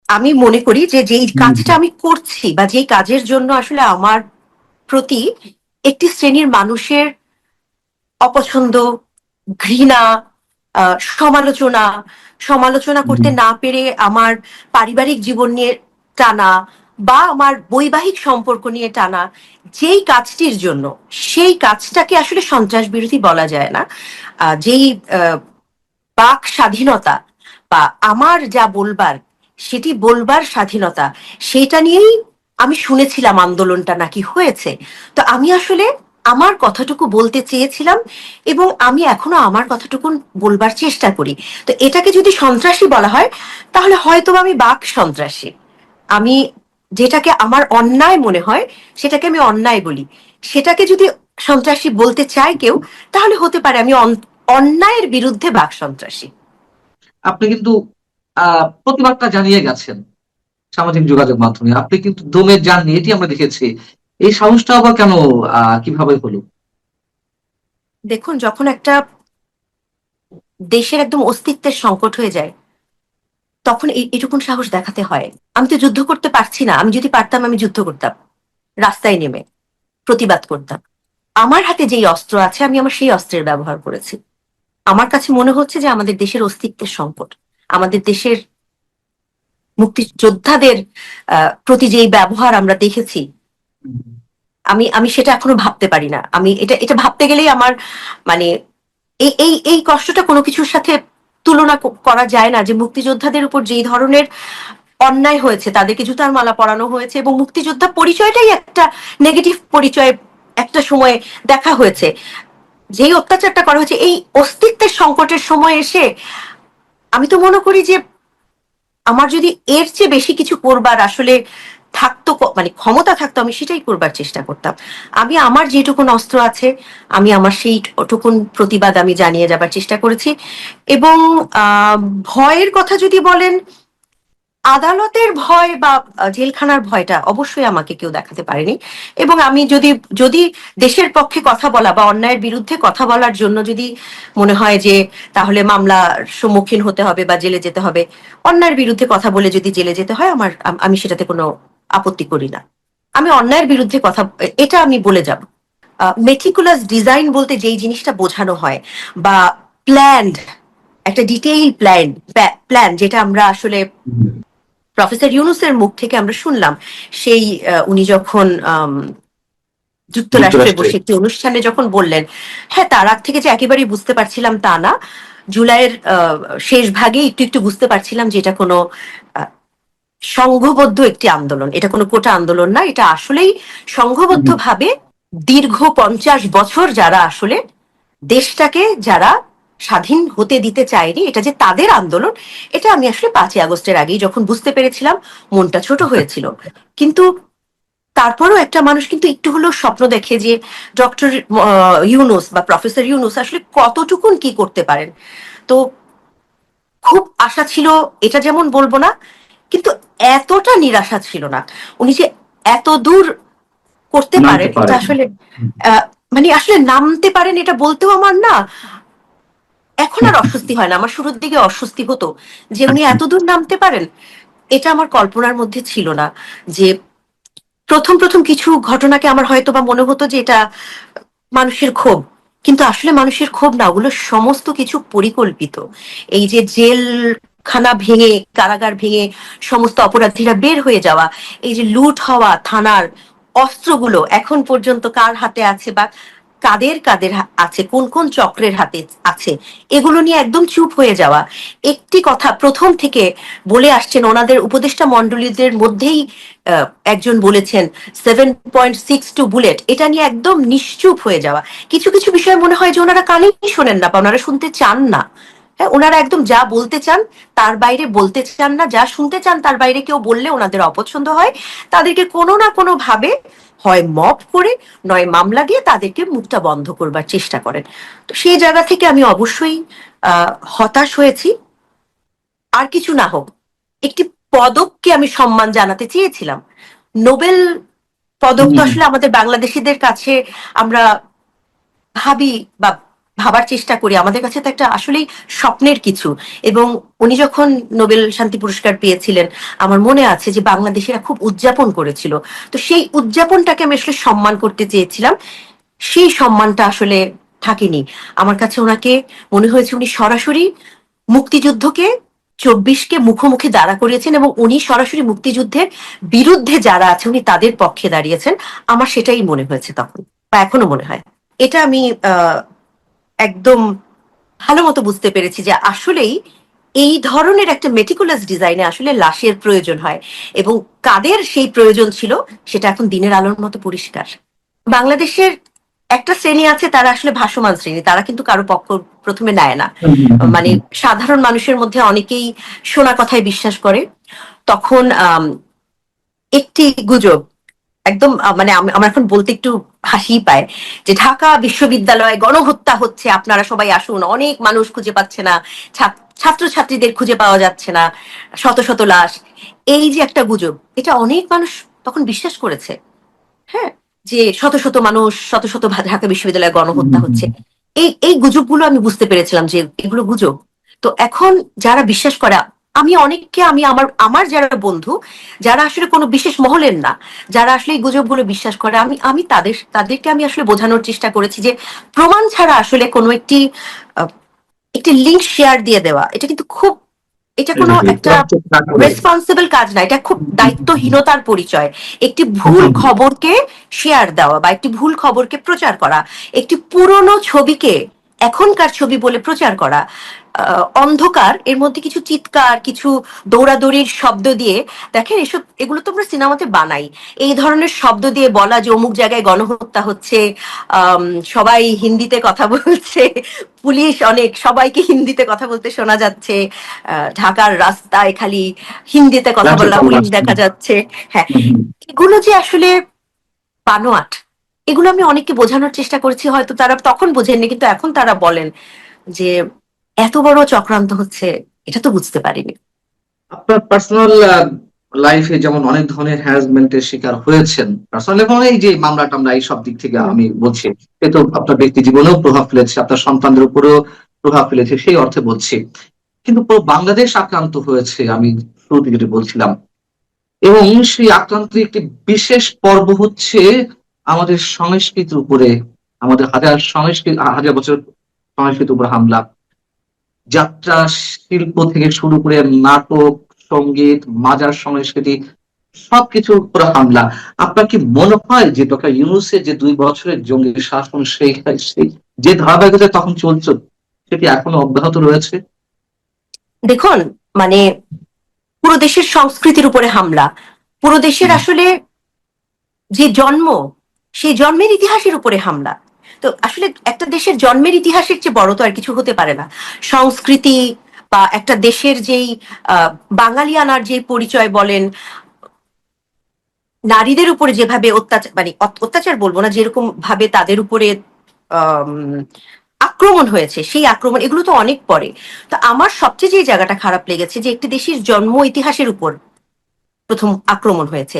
আমি মনে করি যে যেই কাজটা আমি করছি বা যেই কাজের জন্য আসলে আমার প্রতি একটি শ্রেণীর মানুষের অপছন্দ, ঘৃণা, সমালোচনা সমালোচনা করতে না পেরে আমার পারিবারিক জীবন নিয়ে টানা বা আমার বৈবাহিক সম্পর্ক নিয়ে টানা, যেই কাজটির জন্য, সেই কাজটাকে আসলে সন্ত্রাস বিরোধী বলা যায় না। যেই বাক স্বাধীনতা বা আমার যা বলবার সেটি বলবার স্বাধীনতা, সেটা নিয়েই আমি শুনেছিলাম আন্দোলনটা নাকি হয়েছে। তো আমি আসলে আমার কথাটুকু বলতে চেয়েছিলাম এবং আমি এখনো আমার কথাটুকু বলবার চেষ্টা করি। তো এটাকে যদি সন্ত্রাসী বলা হয় তাহলে হয়তো আমি বাক সন্ত্রাসী। আমি যেটাকে আমার অন্যায় মনে হয় সেটাকে আমি অন্যায় বলি। সেটাকে যদি সন্ত্রাসী বলতে চায় কেউ, তাহলে হতে পারে আমি অন্যায়ের বিরুদ্ধে বাক সন্ত্রাসী। আপনি কিন্তু প্রতিবাদটা জানিয়ে গেছেন সামাজিক যোগাযোগ মাধ্যমে, আপনি কিন্তু দমে যাননি, এটি আমরা দেখেছি। এই সাহসটা আবার কেন, কিভাবে হলো? দেখুন, যখন একটা দেশের একদম অস্তিত্বের সংকট হয়ে যায়, তখন এটুকুন সাহস দেখাতে হয়। আমি তো যুদ্ধ করতে পারছি না, আমি যদি পারতাম আমি যুদ্ধ করতাম, রাস্তায় নেমে প্রতিবাদ করতাম। আমার হাতে যেই অস্ত্র আছে আমি আমার সেই অস্ত্রের ব্যবহার করেছি। আমার কাছে মনে হচ্ছে যে আমাদের দেশের অস্তিত্বের সংকট, আমাদের দেশের মুক্তিযোদ্ধাদের প্রতি যেই ব্যবহার আমরা দেখেছি, আমি আমি সেটা এখনো ভাবতে পারি না। আমি এটা এটা ভাবতে গেলেই আমার মানে এই এই এই কষ্টটা কোনো কিছুর সাথে তুলনা করা যায় না। যে মুক্তিযোদ্ধাদের উপর যেই ধরনের অন্যায় হয়েছে, তাদেরকে জুতার মালা পরানো হয়েছে এবং মুক্তিযোদ্ধা পরিচয়টাই একটা নেগেটিভ পরিচয় একটা সময়ে দেখা হয়েছে, যেই অত্যাচারটা করা হয়েছে এই অস্তিত্বের সংকটের সময় এসে, আমি তো মনে করি যে আমার যদি এর চেয়ে বেশি কিছু করবার আসলে থাকতো, মানে ক্ষমতা থাকতো, আমি সেটাই করবার চেষ্টা করতাম। আমি আমার যেটুকুন অস্ত্র আছে, আমি আমার সেইটুকুন প্রতিবাদ আমি জানিয়ে যাবার চেষ্টা করেছি। এবং ভয়ের কথা যদি বলেন, আদালতের ভয় বা জেলখানার ভয়টা অবশ্যই আমাকে কেউ দেখাতে পারেনি। এবং আমি যদি যদি দেশের পক্ষে কথা বলা বা অন্যায়ের বিরুদ্ধে কথা বলার জন্য যদি মনে হয় যে তাহলে মামলার সম্মুখীন হতে হবে বা জেলে যেতে হবে, অন্যায়ের বিরুদ্ধে কথা বলে যদি জেলে যেতে হয়, আমি সেটাতে কোনো আপত্তি করি না। আমি অন্যায়ের বিরুদ্ধে কথা, এটা আমি বলে যাব। মেটিকুলাস ডিজাইন বলতে যেই জিনিসটা বোঝানো হয়, বা প্ল্যান্ড, একটা ডিটেইল প্ল্যান যেটা আমরা আসলে প্রফেসর ইউনুসের মুখ থেকে আমরা শুনলাম, সেই উনি যখন যুক্তরাষ্ট্রে যুক্তরাষ্ট্রে। বসে একটি অনুষ্ঠানে যখন বললেন, হ্যাঁ, তার আগ থেকে যে একেবারেই বুঝতে পারছিলাম তা না, জুলাইয়ের শেষ ভাগে একটু একটু বুঝতে পারছিলাম যে এটা কোনো আহ, সংঘবদ্ধ একটি আন্দোলন, এটা কোনো কোটা আন্দোলন না, এটা আসলেই সংঘবদ্ধ ভাবে দীর্ঘ 50 বছর যারা আসলে দেশটাকে যারা স্বাধীন হতে দিতে চায়নি, এটা যে তাদের আন্দোলন, এটা আমি আসলে 5ই আগস্টের আগেই যখন বুঝতে পেরেছিলাম, মনটা ছোট হয়েছিল। কিন্তু তারপরও একটা মানুষ কিন্তু একটু হলেও স্বপ্ন দেখে যে ডক্টর ইউনুস বা প্রফেসর ইউনুস আসলে কতটুকুন কি করতে পারেন। তো খুব আশা ছিল, এটা যেমন বলবো না, কিন্তু এতটা নিরাশা ছিল না। উনি যে এত দূর করতে নামতে পারেন এটা পারেন। আসলে মানে আসলে নামতে পারেন এটা বলতেও আমার না এখন আর অস্বস্তি হয় না। আমার শুরুর দিকে অস্বস্তি হতো যে উনি আচ্ছা। এতদূর নামতে পারেন, এটা আমার কল্পনার মধ্যে ছিল না। যে প্রথম প্রথম কিছু ঘটনাকে আমার হয়তো বা মনে হতো যে এটা মানুষের ক্ষোভ, কিন্তু আসলে মানুষের ক্ষোভ না, ওগুলো সমস্ত কিছু পরিকল্পিত। এই যে জেলখানা ভেঙে, কারাগার ভেঙে সমস্ত অপরাধীরা বের হয়ে যাওয়া, এই যে লুট হওয়া থানার অস্ত্রগুলো এখন পর্যন্ত কার হাতে আছে বা কাদের কাদের আছে, কোন কোন চক্রের হাতে আছে, এগুলো নিয়ে একদম চুপ হয়ে যাওয়া। একটি কথা প্রথম থেকে বলে আসছেন, ওনাদের উপদেষ্টা মন্ডলীদের মধ্যেই একজন বলেছেন 7.62 বুলেট, এটা নিয়ে একদম নিশ্চুপ হয়ে যাওয়া। কিছু কিছু বিষয় মনে হয় যে ওনারা কানেই শোনেন না বা ওনারা শুনতে চান না। হ্যাঁ, ওনারা একদম যা বলতে চান তার বাইরে বলতে চান না, যা শুনতে চান তার বাইরে কেউ বললে ওনাদের অপছন্দ হয়। তাদেরকে কোনো না কোনো ভাবে হয় মব করে, নয় মামলা দিয়ে তাদেরকে মুখটা বন্ধ করবার চেষ্টা করেন। তো সেই জায়গা থেকে আমি অবশ্যই হতাশ হয়েছি। আর কিছু না হোক, একটি পদককে আমি সম্মান জানাতে চেয়েছিলাম। নোবেল পদক তো আসলে আমাদের বাংলাদেশিদের কাছে আমরা ভাবি বা ভাবার চেষ্টা করি, আমাদের কাছে তো একটা আসলেই স্বপ্নের কিছু। এবং উনি যখন নোবেল শান্তি পুরস্কার পেয়েছিলেন, আমার মনে আছে যে বাংলাদেশিরা খুব উদযাপন করেছিল। তো সেই উদযাপনটাকে আমি আসলে সম্মান করতে চেয়েছিলাম, সেই সম্মানটা আসলে থাকেনি আমার কাছে। ওনাকে মনে হয়েছে উনি সরাসরি মুক্তিযুদ্ধকে 24কে মুখোমুখি দাঁড়া করিয়েছেন, এবং উনি সরাসরি মুক্তিযুদ্ধের বিরুদ্ধে যারা আছে উনি তাদের পক্ষে দাঁড়িয়েছেন। আমার সেটাই মনে হয়েছে তখন, বা এখনো মনে হয়। এটা আমি একদম ভালো মতো বুঝতে পেরেছি যে আসলেই এই ধরনের একটা মেটিকুলাস ডিজাইনে আসলে লাশের প্রয়োজন হয়, এবং কাদের সেই প্রয়োজন ছিল সেটা এখন দিনের আলোর মতো পরিষ্কার। বাংলাদেশের একটা শ্রেণী আছে, তারা আসলে ভাসমান শ্রেণী, তারা কিন্তু কারো পক্ষ প্রথমে নেয় না। মানে সাধারণ মানুষের মধ্যে অনেকেই শোনা কথায় বিশ্বাস করে। তখন একটি গুজব, একদম মানে আমার এখন বলতে একটু হাসি পায়, যে ঢাকা বিশ্ববিদ্যালয়ে গণহত্যা হচ্ছে, আপনারা সবাই আসুন, অনেক মানুষ খুঁজে পাচ্ছে না, ছাত্রছাত্রীদের খুঁজে পাওয়া যাচ্ছে না, শত শত লাশ। এই যে একটা গুজব, এটা অনেক মানুষ তখন বিশ্বাস করেছে। হ্যাঁ, যে শত শত মানুষ, শত শত ঢাকা বিশ্ববিদ্যালয়ে গণহত্যা হচ্ছে। এই গুজবগুলো আমি বুঝতে পেরেছিলাম যে এগুলো গুজব। তো এখন যারা বিশ্বাস করে, আমি অনেককে, আমি আমার আমার যারা বন্ধু, যারা আসলে কোনো বিশেষ মহলের না, যারা আসলে এই গুজবগুলো বিশ্বাস করে, আমি আমি তাদেরকে আমি আসলে বোঝানোর চেষ্টা করেছি যে প্রমাণ ছাড়া আসলে কোনো একটি লিঙ্ক শেয়ার দিয়ে দেওয়া, এটা কিন্তু খুব, এটা কোনো একটা রেসপন্সিবল কাজ না, এটা খুব দায়িত্বহীনতার পরিচয়। একটি ভুল খবরকে শেয়ার দেওয়া বা একটি ভুল খবরকে প্রচার করা, একটি পুরনো ছবিকে এখনকার ছবি বলে প্রচার করা, অন্ধকার এর মধ্যে কিছু চিৎকার, কিছু দৌড়াদৌড়ির শব্দ দিয়ে, দেখেন এসব, এগুলো তো আমরা সিনেমাতে বানাই, এই ধরনের শব্দ দিয়ে বলা যে অমুক জায়গায় গণহত্যা হচ্ছে, সবাই হিন্দিতে কথা বলছে, পুলিশ অনেক, সবাইকে হিন্দিতে কথা বলতে শোনা যাচ্ছে, ঢাকার রাস্তায় খালি হিন্দিতে কথা বলা পুলিশ দেখা যাচ্ছে। হ্যাঁ, এগুলো যে আসলে বানোয়াট, এগুলো আমি অনেককে বোঝানোর চেষ্টা করেছি, হয়তো তারা তখন বোঝেননি, কিন্তু এখন তারা বলেন যে এত বড় চক্রান্ত হচ্ছে, এটা তো বুঝতে পারিনি। আপনার পার্সোনাল লাইফে যেমন অনেক ধরনের হ্যারাসমেন্টের শিকার হয়েছেন, পার্সোনাল এবং এই যে মামলা টামলা এই সব দিক থেকে আমি বলছি, সে তো আপনার ব্যক্তি জীবনেও প্রভাব ফেলেছে, আপনার সন্তানদের উপরেও প্রভাব ফেলেছে, সেই অর্থে বলছি। কিন্তু পুরো বাংলাদেশ আক্রান্ত হয়েছে, আমি শুরুতে যেটা বলছিলাম। এবং সেই আক্রান্তের একটি বিশেষ পর্ব হচ্ছে আমাদের সংস্কৃতির উপরে, আমাদের হাজার বছর সংস্কৃতির উপর হামলা। যাত্রা শিল্প থেকে শুরু করে নাটক, সঙ্গীত, মাজার সংস্কৃতি, সবকিছুর উপর হামলা। আপনার কি মনে হয় যে ডক্টর ইউনূসের যে 2 বছরের জঙ্গি শাসন, সেই যে ধারাবাহিকতা তখন চলছে, সেটি এখনো অব্যাহত রয়েছে? দেখুন, মানে পুরো দেশের সংস্কৃতির উপরে হামলা, পুরো দেশের আসলে যে জন্ম, সেই জন্মের ইতিহাসের উপরে হামলা। তো আসলে একটা দেশের জন্মের ইতিহাসের চেয়ে বড় তো আর কিছু হতে পারে না। সংস্কৃতি বা একটা দেশের যেই বাঙালিয়ানার যে পরিচয় বলেন, নারীদের উপরে যেভাবে অত্যাচার, মানে অত্যাচার বলবো না, যেরকম ভাবে তাদের উপরে আম, আক্রমণ হয়েছে, সেই আক্রমণ, এগুলো তো অনেক পরে। তো আমার সবচেয়ে যে জায়গাটা খারাপ লেগেছে, যে একটি দেশের জন্ম ইতিহাসের উপর প্রথম আক্রমণ হয়েছে।